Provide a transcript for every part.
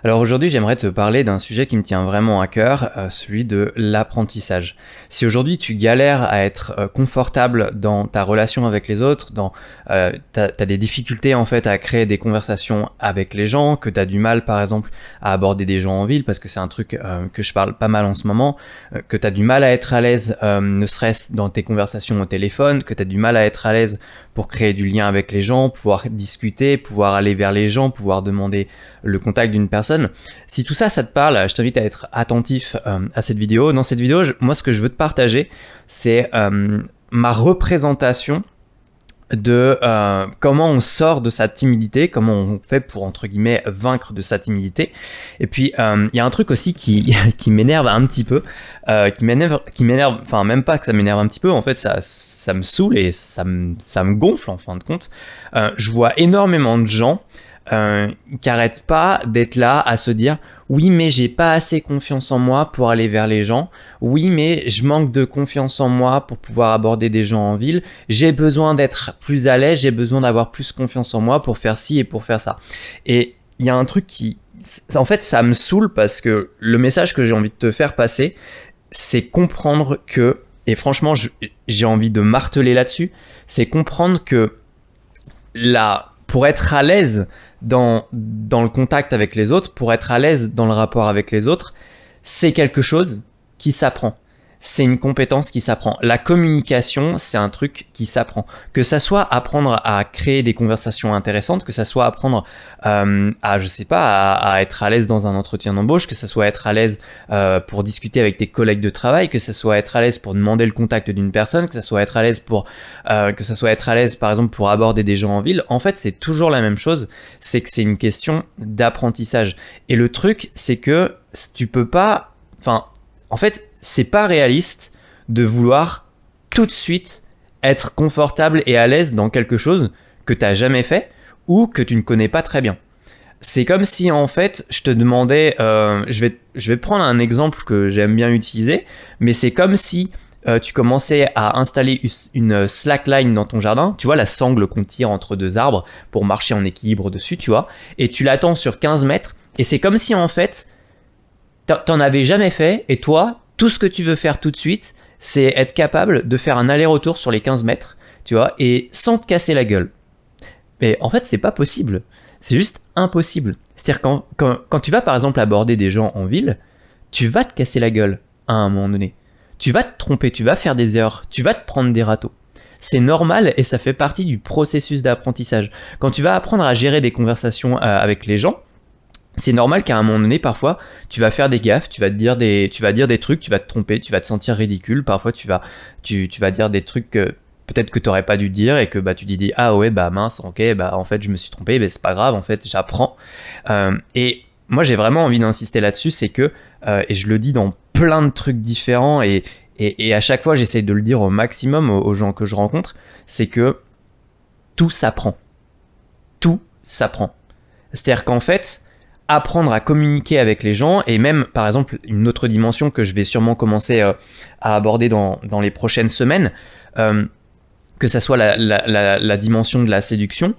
Alors aujourd'hui, j'aimerais te parler d'un sujet qui me tient vraiment à cœur, celui de l'apprentissage. Si aujourd'hui tu galères à être confortable dans ta relation avec les autres, t'as des difficultés en fait à créer des conversations avec les gens, que t'as du mal par exemple à aborder des gens en ville, parce que c'est un truc que je parle pas mal en ce moment, que t'as du mal à être à l'aise, ne serait-ce dans tes conversations au téléphone, que t'as du mal à être à l'aise pour créer du lien avec les gens, pouvoir discuter, pouvoir aller vers les gens, pouvoir demander le contact d'une personne. Si tout ça, ça te parle, je t'invite à être attentif à cette vidéo. Dans cette vidéo, moi, ce que je veux te partager, c'est ma représentation de comment on sort de sa timidité, comment on fait pour, entre guillemets, vaincre de sa timidité. Et puis, il y a un truc aussi qui m'énerve un petit peu, enfin, même pas que ça m'énerve un petit peu, en fait, ça me saoule et ça me gonfle, en fin de compte. Je vois énormément de gens qui arrêtent pas d'être là à se dire oui mais j'ai pas assez confiance en moi pour aller vers les gens, oui mais je manque de confiance en moi pour pouvoir aborder des gens en ville, j'ai besoin d'être plus à l'aise, j'ai besoin d'avoir plus confiance en moi pour faire ci et pour faire ça. Et il y a un truc en fait ça me saoule parce que le message que j'ai envie de te faire passer, c'est comprendre que, et franchement j'ai envie de marteler là-dessus, c'est comprendre que pour être à l'aise dans le contact avec les autres, pour être à l'aise dans le rapport avec les autres, c'est quelque chose qui s'apprend. C'est une compétence qui s'apprend. La communication, c'est un truc qui s'apprend. Que ça soit apprendre à créer des conversations intéressantes, que ça soit apprendre je sais pas, à être à l'aise dans un entretien d'embauche, que ça soit être à l'aise pour discuter avec tes collègues de travail, que ça soit être à l'aise pour demander le contact d'une personne, que ça soit être à l'aise par exemple pour aborder des gens en ville. En fait, c'est toujours la même chose. C'est que c'est une question d'apprentissage. Et le truc, c'est que tu peux pas, en fait, c'est pas réaliste de vouloir tout de suite être confortable et à l'aise dans quelque chose que tu n'as jamais fait ou que tu ne connais pas très bien. C'est comme si en fait je te demandais, je vais prendre un exemple que j'aime bien utiliser, mais c'est comme si tu commençais à installer une slackline dans ton jardin, tu vois la sangle qu'on tire entre deux arbres pour marcher en équilibre dessus, tu vois, et tu l'attends sur 15 mètres, et c'est comme si en fait t'en avais jamais fait, et toi, tout ce que tu veux faire tout de suite, c'est être capable de faire un aller-retour sur les 15 mètres, tu vois, et sans te casser la gueule. Mais en fait, c'est pas possible. C'est juste impossible. C'est-à-dire quand tu vas par exemple aborder des gens en ville, tu vas te casser la gueule à un moment donné. Tu vas te tromper, tu vas faire des erreurs, tu vas te prendre des râteaux. C'est normal et ça fait partie du processus d'apprentissage. Quand tu vas apprendre à gérer des conversations avec les gens, c'est normal qu'à un moment donné, parfois, tu vas faire des gaffes, tu vas dire des trucs, tu vas te tromper, tu vas te sentir ridicule. Parfois, tu vas dire des trucs que peut-être que t'aurais pas dû dire et que tu dis ah ouais bah mince, ok bah en fait je me suis trompé, mais c'est pas grave, en fait j'apprends. Et moi j'ai vraiment envie d'insister là-dessus, c'est que et je le dis dans plein de trucs différents et à chaque fois j'essaye de le dire au maximum aux gens que je rencontre, c'est que tout s'apprend. Tout s'apprend. C'est-à-dire qu'en fait, apprendre à communiquer avec les gens, et même par exemple une autre dimension que je vais sûrement commencer à aborder dans les prochaines semaines, que ça soit la dimension de la séduction,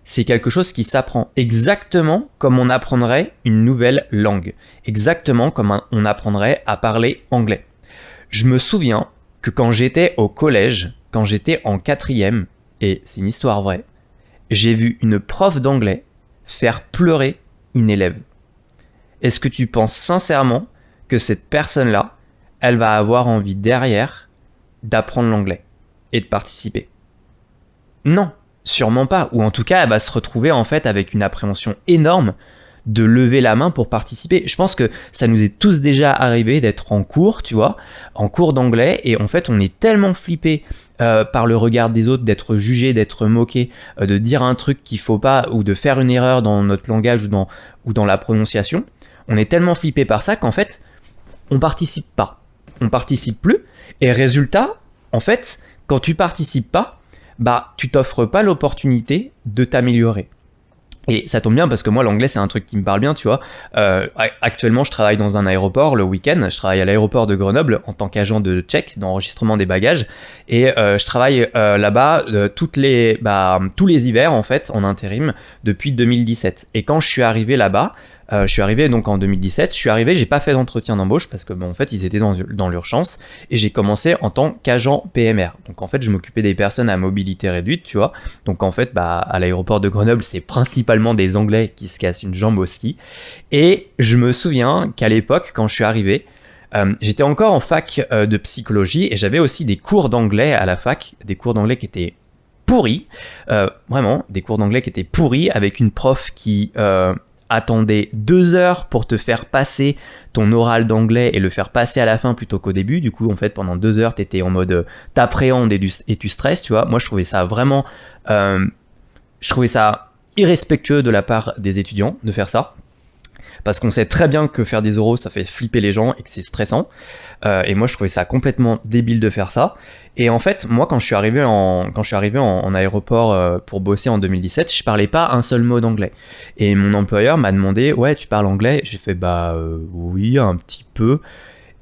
c'est quelque chose qui s'apprend exactement comme on apprendrait une nouvelle langue, exactement comme on apprendrait à parler anglais. Je me souviens que quand j'étais au collège, quand j'étais en 4e, et c'est une histoire vraie, j'ai vu une prof d'anglais faire pleurer une élève. Est-ce que tu penses sincèrement que cette personne-là, elle va avoir envie derrière d'apprendre l'anglais et de participer? Non, sûrement pas. Ou en tout cas, elle va se retrouver en fait avec une appréhension énorme de lever la main pour participer. Je pense que ça nous est tous déjà arrivé d'être en cours, tu vois, en cours d'anglais, et en fait on est tellement flippé par le regard des autres, d'être jugé, d'être moqué, de dire un truc qu'il faut pas, ou de faire une erreur dans notre langage ou dans la prononciation. On est tellement flippé par ça qu'en fait on participe pas. On participe plus, et résultat, en fait, quand tu participes pas, tu t'offres pas l'opportunité de t'améliorer. Et ça tombe bien parce que moi l'anglais c'est un truc qui me parle bien, tu vois. Actuellement je travaille dans un aéroport le week-end, je travaille à l'aéroport de Grenoble en tant qu'agent de check, d'enregistrement des bagages, et je travaille là-bas tous les hivers en fait en intérim depuis 2017. Et quand je suis arrivé là-bas, Je suis arrivé donc en 2017. Je suis arrivé, j'ai pas fait d'entretien d'embauche parce que en fait ils étaient dans l'urgence et j'ai commencé en tant qu'agent PMR. Donc en fait je m'occupais des personnes à mobilité réduite, tu vois. Donc en fait à l'aéroport de Grenoble c'est principalement des Anglais qui se cassent une jambe au ski. Et je me souviens qu'à l'époque quand je suis arrivé, j'étais encore en fac de psychologie et j'avais aussi des cours d'anglais à la fac, des cours d'anglais qui étaient pourris, vraiment des cours d'anglais qui étaient pourris avec une prof qui attendait 2 heures pour te faire passer ton oral d'anglais et le faire passer à la fin plutôt qu'au début. Du coup en fait pendant 2 heures t'étais en mode t'appréhendes et tu stresses, tu vois. Moi je trouvais ça vraiment je trouvais ça irrespectueux de la part des étudiants de faire ça. Parce qu'on sait très bien que faire des oraux, ça fait flipper les gens et que c'est stressant. Et moi, je trouvais ça complètement débile de faire ça. Et en fait, moi, quand je suis arrivé en aéroport pour bosser en 2017, je parlais pas un seul mot d'anglais. Et mon employeur m'a demandé, ouais, tu parles anglais? J'ai fait, oui, un petit peu.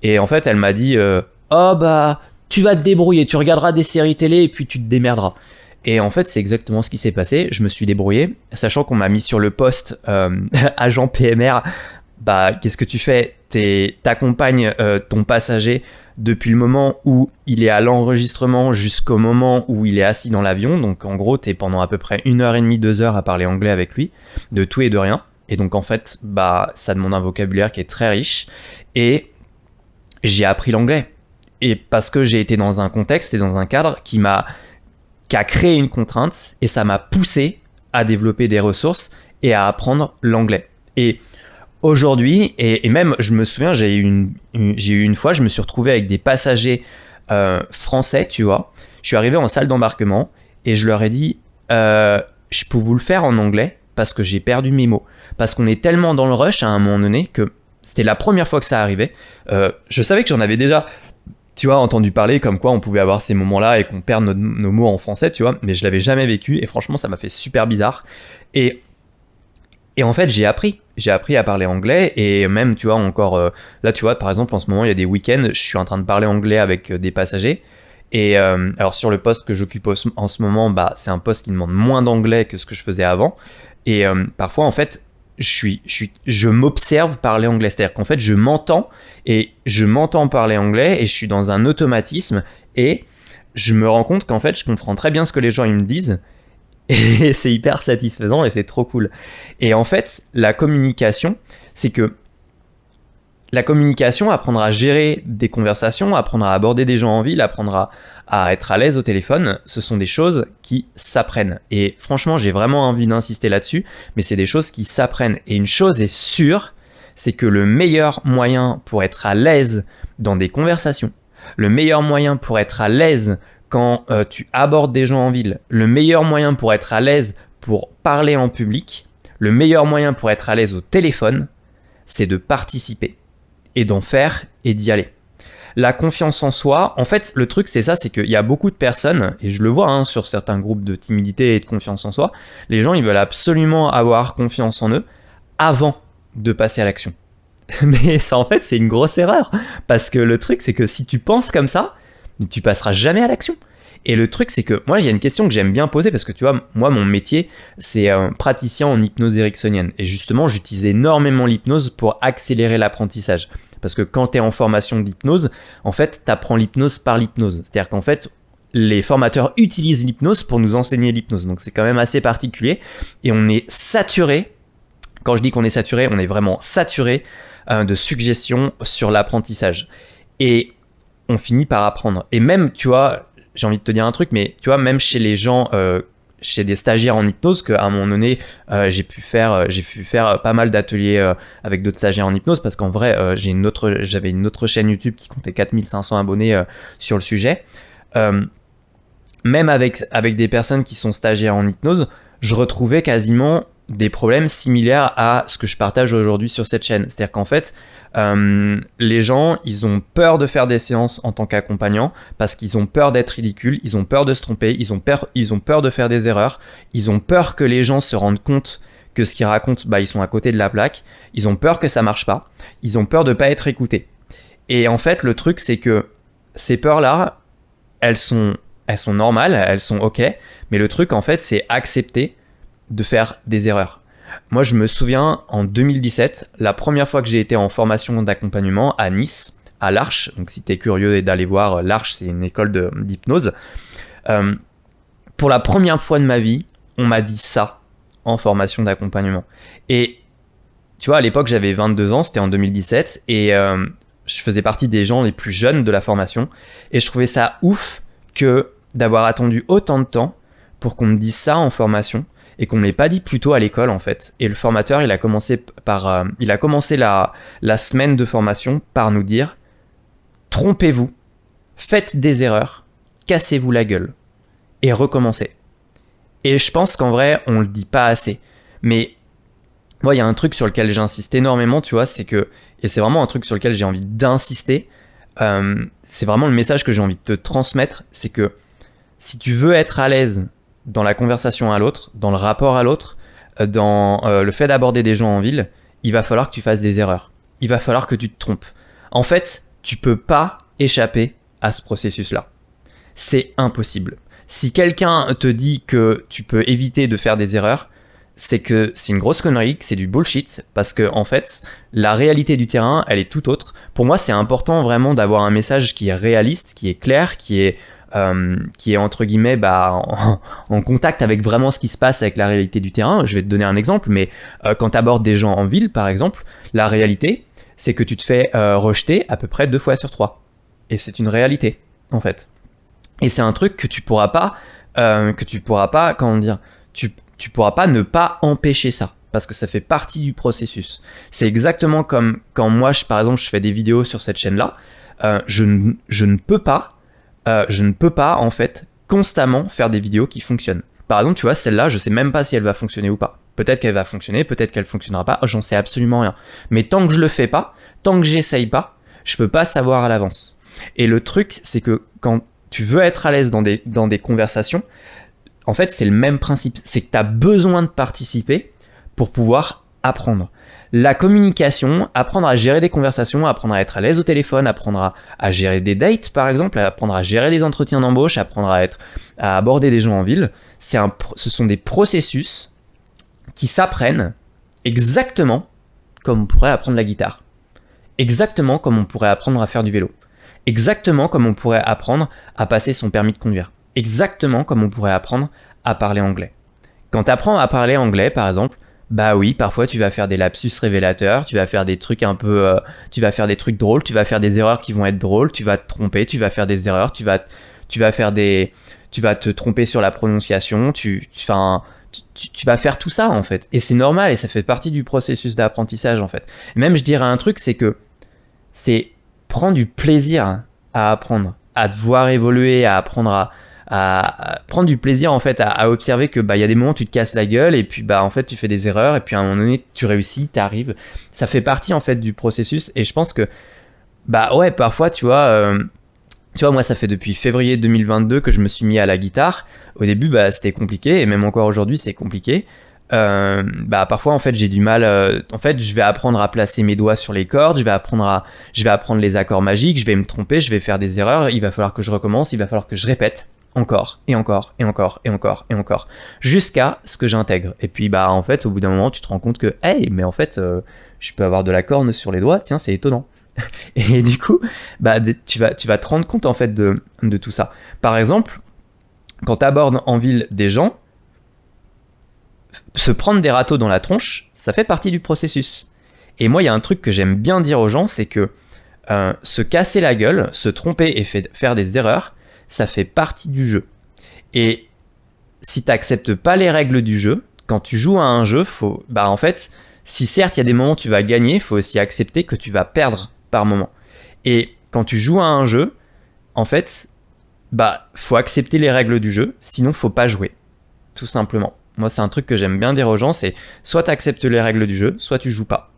Et en fait, elle m'a dit, oh bah, tu vas te débrouiller, tu regarderas des séries télé et puis tu te démerderas. Et en fait, c'est exactement ce qui s'est passé. Je me suis débrouillé, sachant qu'on m'a mis sur le poste agent PMR. Bah, qu'est-ce que tu fais? T'accompagnes ton passager depuis le moment où il est à l'enregistrement jusqu'au moment où il est assis dans l'avion. Donc, en gros, t'es pendant à peu près 1h30, 2 heures à parler anglais avec lui, de tout et de rien. Et donc, en fait, bah, ça demande un vocabulaire qui est très riche. Et j'ai appris l'anglais. Et parce que j'ai été dans un contexte et dans un cadre qui a créé une contrainte et ça m'a poussé à développer des ressources et à apprendre l'anglais. Et aujourd'hui, et même je me souviens, j'ai eu une fois, je me suis retrouvé avec des passagers français, tu vois. Je suis arrivé en salle d'embarquement et je leur ai dit je peux vous le faire en anglais parce que j'ai perdu mes mots. Parce qu'on est tellement dans le rush à un moment donné que c'était la première fois que ça arrivait. Je savais que j'en avais déjà, tu vois, entendu parler comme quoi on pouvait avoir ces moments-là et qu'on perd nos mots en français, tu vois, mais je l'avais jamais vécu et franchement ça m'a fait super bizarre. Et en fait j'ai appris à parler anglais et même, tu vois, encore là, tu vois, par exemple en ce moment il y a des week-ends, je suis en train de parler anglais avec des passagers et alors sur le poste que j'occupe en ce moment, bah c'est un poste qui demande moins d'anglais que ce que je faisais avant et parfois en fait je m'observe parler anglais, c'est-à-dire qu'en fait je m'entends parler anglais et je suis dans un automatisme et je me rends compte qu'en fait je comprends très bien ce que les gens ils me disent et c'est hyper satisfaisant et c'est trop cool. Et en fait la communication, c'est que la communication, apprendre à gérer des conversations, apprendre à aborder des gens en ville, apprendre à être à l'aise au téléphone, ce sont des choses qui s'apprennent. Et franchement, j'ai vraiment envie d'insister là-dessus, mais c'est des choses qui s'apprennent. Et une chose est sûre, c'est que le meilleur moyen pour être à l'aise dans des conversations, le meilleur moyen pour être à l'aise quand tu abordes des gens en ville, le meilleur moyen pour être à l'aise pour parler en public, le meilleur moyen pour être à l'aise au téléphone, c'est de participer et d'en faire et d'y aller. La confiance en soi, en fait, le truc c'est ça, c'est qu'il y a beaucoup de personnes, et je le vois sur certains groupes de timidité et de confiance en soi, les gens ils veulent absolument avoir confiance en eux avant de passer à l'action. Mais ça en fait c'est une grosse erreur, parce que le truc c'est que si tu penses comme ça, tu passeras jamais à l'action. Et le truc, c'est que moi, il y a une question que j'aime bien poser parce que tu vois, moi, mon métier, c'est praticien en hypnose ericksonienne. Et justement, j'utilise énormément l'hypnose pour accélérer l'apprentissage. Parce que quand tu es en formation d'hypnose, en fait, tu apprends l'hypnose par l'hypnose. C'est-à-dire qu'en fait, les formateurs utilisent l'hypnose pour nous enseigner l'hypnose. Donc, c'est quand même assez particulier. Et on est saturé. Quand je dis qu'on est saturé, on est vraiment saturé de suggestions sur l'apprentissage. Et on finit par apprendre. Et même, tu vois, j'ai envie de te dire un truc, mais tu vois, même chez les gens, chez des stagiaires en hypnose, qu'à un moment donné, j'ai pu faire pas mal d'ateliers avec d'autres stagiaires en hypnose, parce qu'en vrai, j'avais une autre chaîne YouTube qui comptait 4500 abonnés sur le sujet. Même avec des personnes qui sont stagiaires en hypnose, je retrouvais quasiment des problèmes similaires à ce que je partage aujourd'hui sur cette chaîne. C'est-à-dire qu'en fait, les gens, ils ont peur de faire des séances en tant qu'accompagnant parce qu'ils ont peur d'être ridicules, ils ont peur de se tromper, ils ont peur de faire des erreurs, ils ont peur que les gens se rendent compte que ce qu'ils racontent, ils sont à côté de la plaque, ils ont peur que ça marche pas, ils ont peur de pas être écoutés. Et en fait, le truc, c'est que ces peurs-là, elles sont normales, elles sont ok, mais le truc, en fait, c'est accepter de faire des erreurs. Moi, je me souviens, en 2017, la première fois que j'ai été en formation d'accompagnement à Nice, à l'Arche. Donc, si tu es curieux d'aller voir, l'Arche, c'est une école d'hypnose. Pour la première fois de ma vie, on m'a dit ça en formation d'accompagnement. Et tu vois, à l'époque, j'avais 22 ans, c'était en 2017, et je faisais partie des gens les plus jeunes de la formation. Et je trouvais ça ouf que d'avoir attendu autant de temps pour qu'on me dise ça en formation et qu'on me l'ait pas dit plus tôt à l'école en fait. Et le formateur, il a commencé la semaine de formation par nous dire trompez-vous, faites des erreurs, cassez-vous la gueule et recommencez. Et je pense qu'en vrai, on le dit pas assez. Mais moi, il y a un truc sur lequel j'insiste énormément, tu vois, c'est que, et c'est vraiment un truc sur lequel j'ai envie d'insister, c'est vraiment le message que j'ai envie de te transmettre, c'est que si tu veux être à l'aise dans la conversation à l'autre, dans le rapport à l'autre, dans le fait d'aborder des gens en ville, il va falloir que tu fasses des erreurs. Il va falloir que tu te trompes. En fait, tu peux pas échapper à ce processus-là. C'est impossible. Si quelqu'un te dit que tu peux éviter de faire des erreurs, c'est que c'est une grosse connerie, que c'est du bullshit, parce que en fait, la réalité du terrain, elle est tout autre. Pour moi, c'est important vraiment d'avoir un message qui est réaliste, qui est clair, qui est entre guillemets en contact avec vraiment ce qui se passe avec la réalité du terrain. Je vais te donner un exemple, mais quand tu abordes des gens en ville, par exemple, la réalité, c'est que tu te fais rejeter à peu près 2 fois sur 3. Et c'est une réalité, en fait. Et c'est un truc que tu pourras pas, comment dire, tu pourras pas ne pas empêcher ça, parce que ça fait partie du processus. C'est exactement comme quand moi, par exemple, je fais des vidéos sur cette chaîne-là, je ne peux pas en fait constamment faire des vidéos qui fonctionnent. Par exemple, tu vois, celle-là, je sais même pas si elle va fonctionner ou pas. Peut-être qu'elle va fonctionner, peut-être qu'elle fonctionnera pas, j'en sais absolument rien. Mais tant que je le fais pas, tant que j'essaye pas, je peux pas savoir à l'avance. Et le truc, c'est que quand tu veux être à l'aise dans des conversations, en fait, c'est le même principe. C'est que tu as besoin de participer pour pouvoir apprendre. La communication, apprendre à gérer des conversations, apprendre à être à l'aise au téléphone, apprendre à gérer des dates par exemple, apprendre à gérer des entretiens d'embauche, apprendre à aborder des gens en ville, ce sont des processus qui s'apprennent exactement comme on pourrait apprendre la guitare, exactement comme on pourrait apprendre à faire du vélo, exactement comme on pourrait apprendre à passer son permis de conduire, exactement comme on pourrait apprendre à parler anglais. Quand tu apprends à parler anglais par exemple, bah oui, parfois tu vas faire des lapsus révélateurs, tu vas faire des trucs tu vas faire des trucs drôles, tu vas faire des erreurs qui vont être drôles, tu vas te tromper, tu vas faire des erreurs, tu vas te tromper sur la prononciation, tu vas faire tout ça en fait. Et c'est normal et ça fait partie du processus d'apprentissage en fait. Même je dirais un truc, c'est que c'est prendre du plaisir à apprendre, à te voir évoluer, à apprendre à prendre du plaisir en fait à observer que il y a des moments où tu te casses la gueule et puis en fait tu fais des erreurs et puis à un moment donné tu réussis, t'arrives. Ça fait partie en fait du processus et je pense que ouais, parfois tu vois moi ça fait depuis février 2022 que je me suis mis à la guitare. Au début c'était compliqué et même encore aujourd'hui c'est compliqué. Parfois en fait j'ai du mal, en fait je vais apprendre à placer mes doigts sur les cordes, je vais apprendre les accords magiques, je vais me tromper, je vais faire des erreurs, il va falloir que je recommence, il va falloir que je répète encore et encore et encore et encore et encore jusqu'à ce que j'intègre. Et puis en fait au bout d'un moment tu te rends compte que mais en fait je peux avoir de la corne sur les doigts, tiens c'est étonnant. Et du coup tu vas te rendre compte en fait de tout ça. Par exemple quand tu abordes en ville des gens, se prendre des râteaux dans la tronche, ça fait partie du processus. Et moi il y a un truc que j'aime bien dire aux gens, c'est que se casser la gueule, se tromper et faire des erreurs, ça fait partie du jeu. Et si tu n'acceptes pas les règles du jeu, quand tu joues à un jeu, en fait, si certes il y a des moments où tu vas gagner, il faut aussi accepter que tu vas perdre par moment. Et quand tu joues à un jeu, en fait, faut accepter les règles du jeu, sinon faut pas jouer, tout simplement. Moi c'est un truc que j'aime bien dire aux gens, c'est soit tu acceptes les règles du jeu, soit tu joues pas.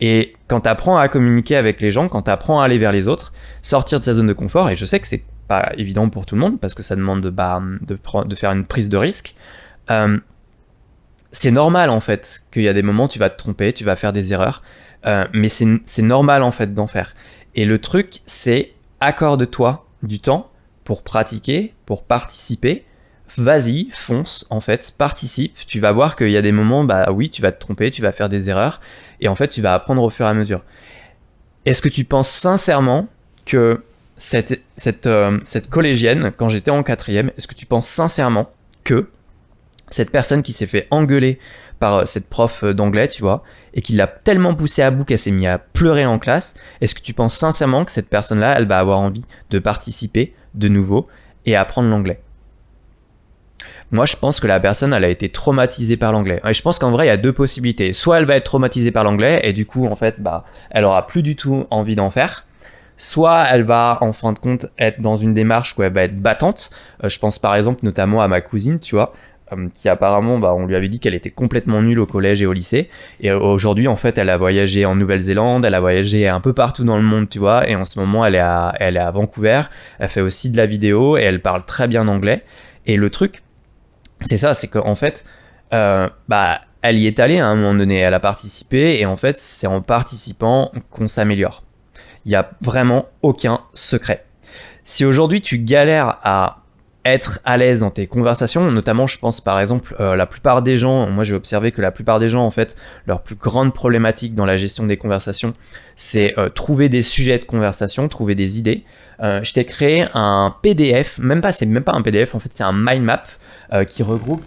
Et quand tu apprends à communiquer avec les gens, quand tu apprends à aller vers les autres, sortir de sa zone de confort, et je sais que c'est pas évident pour tout le monde parce que ça demande de faire une prise de risque, c'est normal en fait qu'il y a des moments où tu vas te tromper, tu vas faire des erreurs, mais c'est normal en fait d'en faire. Et le truc c'est accorde-toi du temps pour pratiquer, pour participer, vas-y, fonce, en fait, participe. Tu vas voir qu'il y a des moments, bah oui, tu vas te tromper, tu vas faire des erreurs, et en fait, tu vas apprendre au fur et à mesure. Est-ce que tu penses sincèrement que cette collégienne, quand j'étais en 4e, est-ce que tu penses sincèrement que cette personne qui s'est fait engueuler par cette prof d'anglais, tu vois, et qui l'a tellement poussée à bout qu'elle s'est mise à pleurer en classe, est-ce que tu penses sincèrement que cette personne-là, elle va avoir envie de participer de nouveau et apprendre l'anglais? Moi, je pense que la personne, elle a été traumatisée par l'anglais. Et je pense qu'en vrai, il y a deux possibilités. Soit elle va être traumatisée par l'anglais et du coup, en fait, bah, elle aura plus du tout envie d'en faire. Soit elle va, en fin de compte, être dans une démarche où elle va être battante. Je pense par exemple notamment à ma cousine, tu vois, qui apparemment, bah, on lui avait dit qu'elle était complètement nulle au collège et au lycée. Et aujourd'hui, en fait, elle a voyagé en Nouvelle-Zélande, elle a voyagé un peu partout dans le monde, tu vois. Et en ce moment, elle est à Vancouver. Elle fait aussi de la vidéo et elle parle très bien anglais. Et le truc, c'est ça, c'est qu'en fait, bah, elle y est allée à un moment donné, elle a participé, et en fait, c'est en participant qu'on s'améliore. Il n'y a vraiment aucun secret. Si aujourd'hui tu galères à être à l'aise dans tes conversations, notamment je pense par exemple la plupart des gens, moi j'ai observé que la plupart des gens en fait, leur plus grande problématique dans la gestion des conversations, c'est trouver des sujets de conversation, trouver des idées. Je t'ai créé un PDF, c'est même pas un PDF, en fait c'est un mind map qui regroupe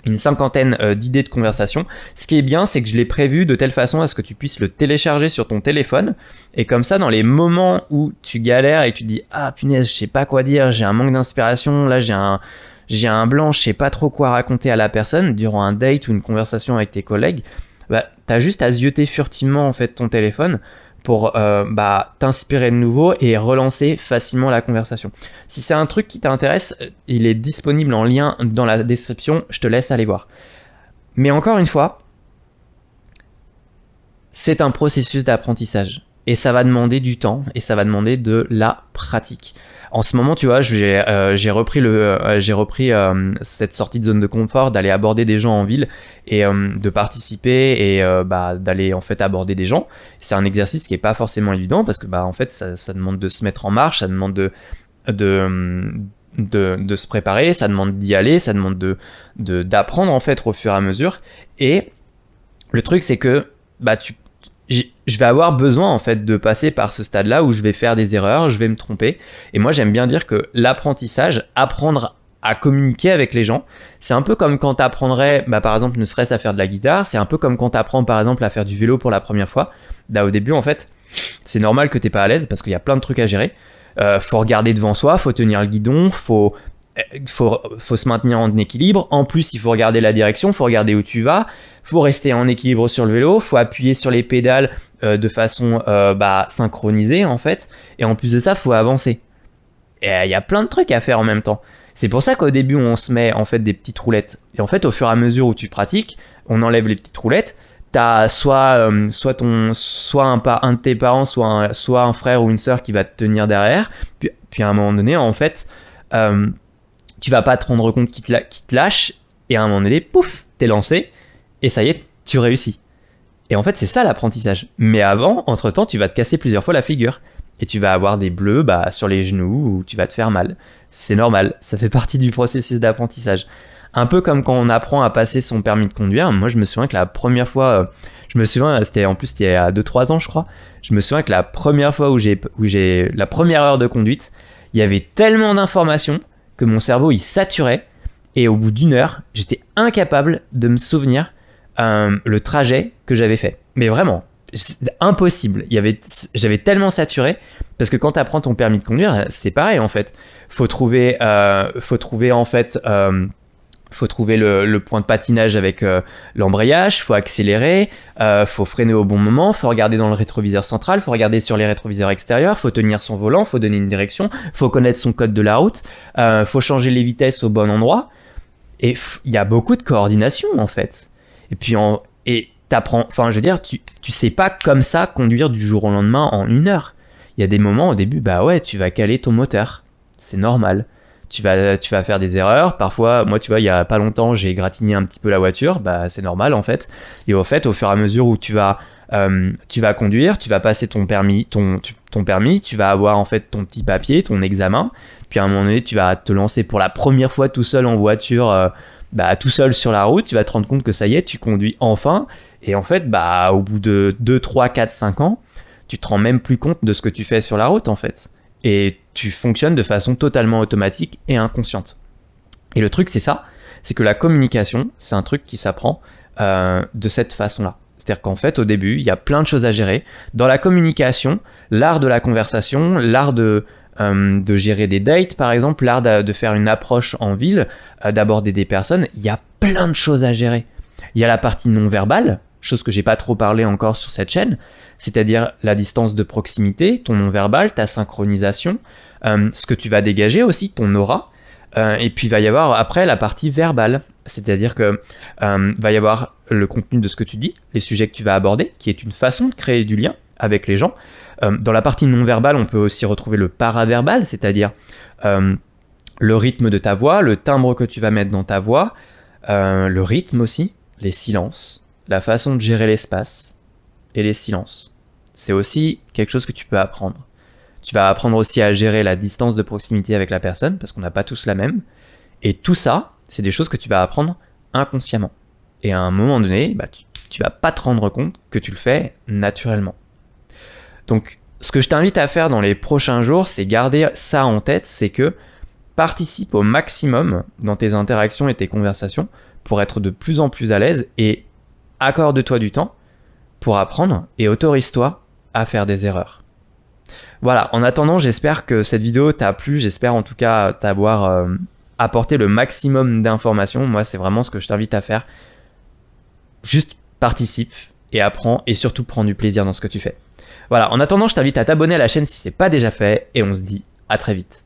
une cinquantaine d'idées de conversation. Ce qui est bien, c'est que je l'ai prévu de telle façon à ce que tu puisses le télécharger sur ton téléphone. Et comme ça, dans les moments où tu galères et tu te dis « Ah punaise, je sais pas quoi dire, j'ai un manque d'inspiration, là j'ai un blanc, je sais pas trop quoi raconter à la personne » durant un date ou une conversation avec tes collègues, bah, t'as juste à zioter furtivement en fait ton téléphone pour t'inspirer de nouveau et relancer facilement la conversation. Si c'est un truc qui t'intéresse, il est disponible en lien dans la description, je te laisse aller voir. Mais encore une fois, c'est un processus d'apprentissage et ça va demander du temps et ça va demander de la pratique. En ce moment, tu vois, j'ai repris cette sortie de zone de confort, d'aller aborder des gens en ville et de participer et d'aller en fait aborder des gens. C'est un exercice qui est pas forcément évident parce que en fait ça demande de se mettre en marche, ça demande de se préparer, ça demande d'y aller, ça demande d'apprendre en fait au fur et à mesure. Et le truc c'est que je vais avoir besoin en fait de passer par ce stade-là où je vais faire des erreurs, je vais me tromper. Et moi, j'aime bien dire que l'apprentissage, apprendre à communiquer avec les gens, c'est un peu comme quand tu apprendrais, par exemple, ne serait-ce à faire de la guitare, c'est un peu comme quand tu apprends par exemple à faire du vélo pour la première fois. Là, au début, en fait, c'est normal que t'es pas à l'aise parce qu'il y a plein de trucs à gérer. Faut regarder devant soi, faut tenir le guidon, faut se maintenir en équilibre. En plus, il faut regarder la direction, faut regarder où tu vas, faut rester en équilibre sur le vélo, faut appuyer sur les pédales de façon synchronisée en fait. Et en plus de ça, faut avancer. Et il y a plein de trucs à faire en même temps. C'est pour ça qu'au début, on se met en fait des petites roulettes. Et en fait, au fur et à mesure où tu pratiques, on enlève les petites roulettes. T'as soit un de tes parents, soit un frère ou une sœur qui va te tenir derrière. Puis à un moment donné, en fait, tu vas pas te rendre compte qu'il te lâche. Et à un moment donné, pouf, t'es lancé. Et ça y est, tu réussis. Et en fait, c'est ça l'apprentissage. Mais avant, entre-temps, tu vas te casser plusieurs fois la figure. Et tu vas avoir des bleus sur les genoux ou tu vas te faire mal. C'est normal, ça fait partie du processus d'apprentissage. Un peu comme quand on apprend à passer son permis de conduire. Moi, je me souviens que la première fois, c'était à 2-3 ans, je crois. Je me souviens que la première fois où j'ai la première heure de conduite, il y avait tellement d'informations que mon cerveau, il saturait. Et au bout d'une heure, j'étais incapable de me souvenir le trajet que j'avais fait. Mais vraiment, c'était impossible. J'avais tellement saturé parce que quand tu apprends ton permis de conduire, c'est pareil en fait. Faut trouver le point de patinage avec l'embrayage, faut accélérer, faut freiner au bon moment, faut regarder dans le rétroviseur central, faut regarder sur les rétroviseurs extérieurs, faut tenir son volant, faut donner une direction, faut connaître son code de la route, faut changer les vitesses au bon endroit. Et il y a beaucoup de coordination en fait. Et puis t'apprends, tu sais pas comme ça conduire du jour au lendemain en 1 heure. Il y a des moments au début, tu vas caler ton moteur. C'est normal. Tu vas faire des erreurs. Parfois, moi, tu vois, il y a pas longtemps, j'ai gratiné un petit peu la voiture. C'est normal, en fait. Et au fait, au fur et à mesure où tu vas Tu vas conduire, tu vas passer ton permis, ton permis, tu vas avoir en fait ton petit papier, ton examen, puis à un moment donné, tu vas te lancer pour la première fois tout seul en voiture, tout seul sur la route, tu vas te rendre compte que ça y est, tu conduis enfin, et en fait, au bout de 2, 3, 4, 5 ans, tu te rends même plus compte de ce que tu fais sur la route en fait. Et tu fonctionnes de façon totalement automatique et inconsciente. Et le truc, c'est ça, c'est que la communication, c'est un truc qui s'apprend de cette façon-là. C'est-à-dire qu'en fait, au début, il y a plein de choses à gérer. Dans la communication, l'art de la conversation, l'art de gérer des dates, par exemple, l'art de faire une approche en ville, d'aborder des personnes, il y a plein de choses à gérer. Il y a la partie non verbale, chose que j'ai pas trop parlé encore sur cette chaîne, c'est-à-dire la distance de proximité, ton non-verbal, ta synchronisation, ce que tu vas dégager aussi, ton aura, et puis il va y avoir après la partie verbale, c'est-à-dire que va y avoir le contenu de ce que tu dis, les sujets que tu vas aborder, qui est une façon de créer du lien avec les gens. Dans la partie non-verbale, on peut aussi retrouver le paraverbal, c'est-à-dire le rythme de ta voix, le timbre que tu vas mettre dans ta voix, le rythme aussi, les silences, la façon de gérer l'espace et les silences. C'est aussi quelque chose que tu peux apprendre. Tu vas apprendre aussi à gérer la distance de proximité avec la personne, parce qu'on n'a pas tous la même. Et tout ça, c'est des choses que tu vas apprendre inconsciemment. Et à un moment donné, tu vas pas te rendre compte que tu le fais naturellement. Donc, ce que je t'invite à faire dans les prochains jours, c'est garder ça en tête, c'est que participe au maximum dans tes interactions et tes conversations pour être de plus en plus à l'aise et accorde-toi du temps pour apprendre et autorise-toi à faire des erreurs. Voilà, en attendant, j'espère que cette vidéo t'a plu, j'espère en tout cas t'avoir apporté le maximum d'informations. Moi, c'est vraiment ce que je t'invite à faire. Juste participe et apprends et surtout prends du plaisir dans ce que tu fais. Voilà, en attendant, je t'invite à t'abonner à la chaîne si c'est pas déjà fait et on se dit à très vite.